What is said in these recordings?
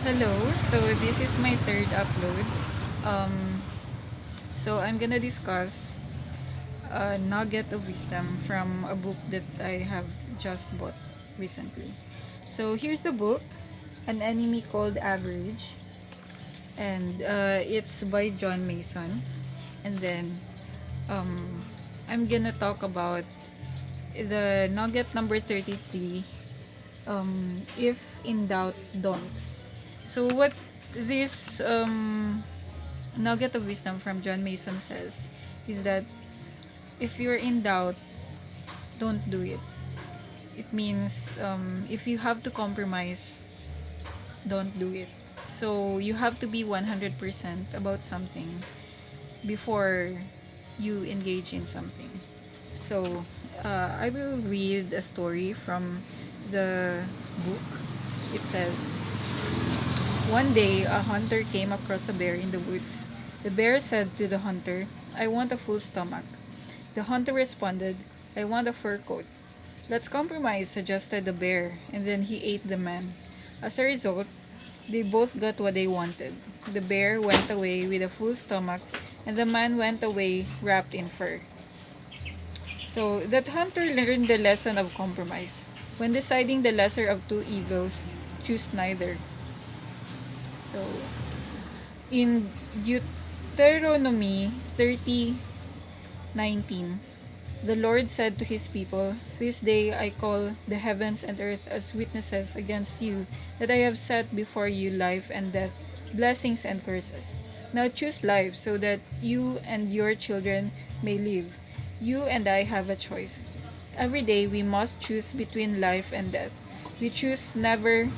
Hello, so this is my third upload. Um, so I'm gonna discuss a nugget of wisdom from a book that I have just bought recently. So here's the book, An Enemy Called Average, and it's by John Mason. And then um, I'm gonna talk about the nugget number 33. If in doubt, don't. So what this nugget of wisdom from John Mason says is that if you're in doubt, don't do it. It means if you have to compromise, don't do it. So you have to be 100% about something before you engage in something. So I will read a story from the book. It says, one day, a hunter came across a bear in the woods. The bear said to the hunter, I want a full stomach. The hunter responded, I want a fur coat. Let's compromise, suggested the bear, and then he ate the man. As a result, they both got what they wanted. The bear went away with a full stomach, and the man went away wrapped in fur. So, that hunter learned the lesson of compromise. When deciding the lesser of two evils, choose neither. So, in Deuteronomy 30:19, the Lord said to his people, this day I call the heavens and earth as witnesses against you that I have set before you life and death, blessings and curses. Now choose life so that you and your children may live. You and I have a choice. Every day we must choose between life and death. We choose never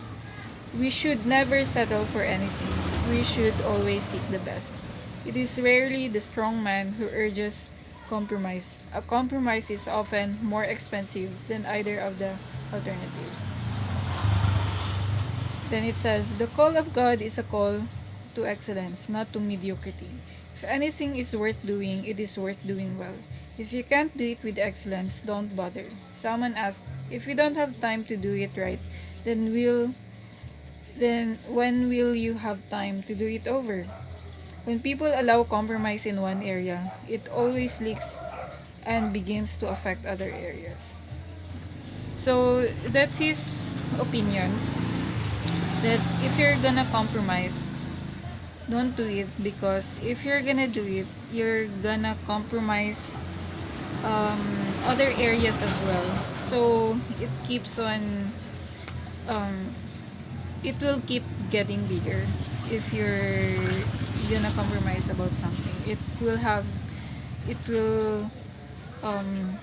We should never settle for anything. We should always seek the best. It is rarely the strong man who urges compromise. A compromise is often more expensive than either of the alternatives. Then it says, the call of God is a call to excellence, not to mediocrity. If anything is worth doing, it is worth doing well. If you can't do it with excellence, don't bother. Someone asked, if we don't have time to do it right, then when will you have time to do it over? When people allow compromise in one area, it always leaks and begins to affect other areas. So that's his opinion that if you're gonna compromise, don't do it, because if you're gonna do it, you're gonna compromise um, other areas as well. So it keeps on um, it will keep getting bigger if you're gonna compromise about something. It will um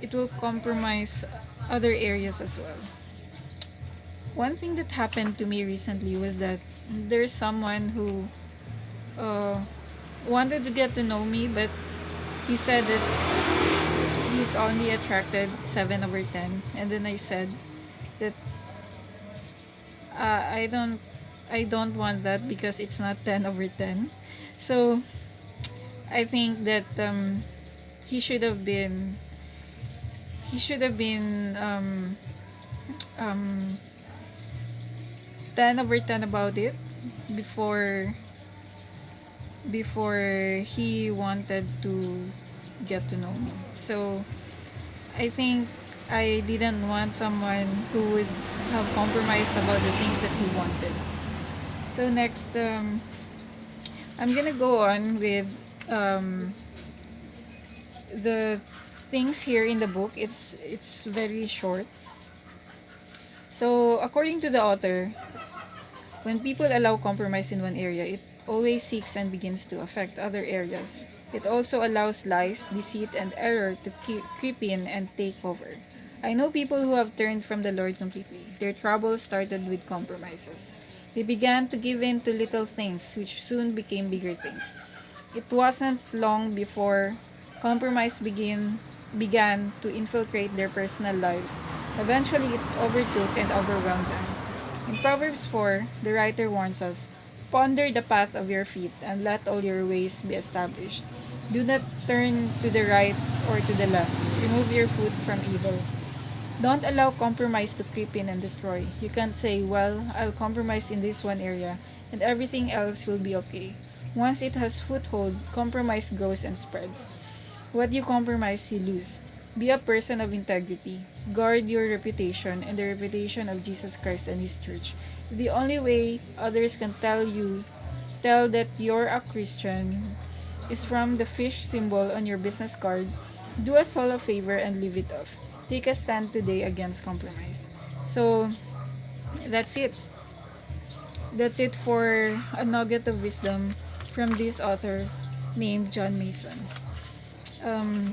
it will compromise other areas as well. One thing that happened to me recently was that there's someone who uh, wanted to get to know me, but he said that he's only attracted 7 over 10, and then I said that uh, I don't I don't want that because it's not 10 over 10. So I think that he should have been he should have been 10 over 10 about it before he wanted to get to know me. So I think I didn't want someone who would have compromised about the things that he wanted. So next, I'm gonna go on with the things here in the book. It's very short. So according to the author, when people allow compromise in one area, it always seeks and begins to affect other areas. It also allows lies, deceit, and error to creep in and take over. I know people who have turned from the Lord completely. Their troubles started with compromises. They began to give in to little things, which soon became bigger things. It wasn't long before compromise began to infiltrate their personal lives. Eventually, it overtook and overwhelmed them. In Proverbs 4, the writer warns us, ponder the path of your feet and let all your ways be established. Do not turn to the right or to the left. Remove your foot from evil. Don't allow compromise to creep in and destroy. You can't say, well, I'll compromise in this one area and everything else will be okay. Once it has foothold, compromise grows and spreads. What you compromise, you lose. Be a person of integrity. Guard your reputation and the reputation of Jesus Christ and His church. The only way others can tell that you're a Christian is from the fish symbol on your business card. Do us all a favor and leave it off. Take a stand today against compromise. So, that's it. That's it for a nugget of wisdom from this author named John Mason. Um,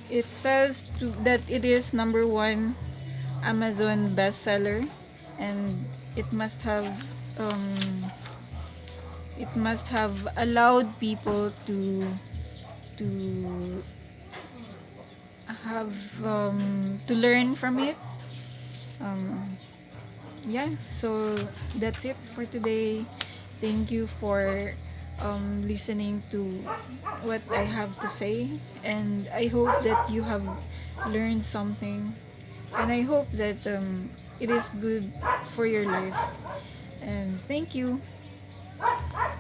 it says that it is number one Amazon bestseller, and it must have um, allowed people to have to learn from it. Um, yeah, so that's it for today. Thank you for listening to what I have to say, and I hope that you have learned something, and I hope that it is good for your life. And thank you.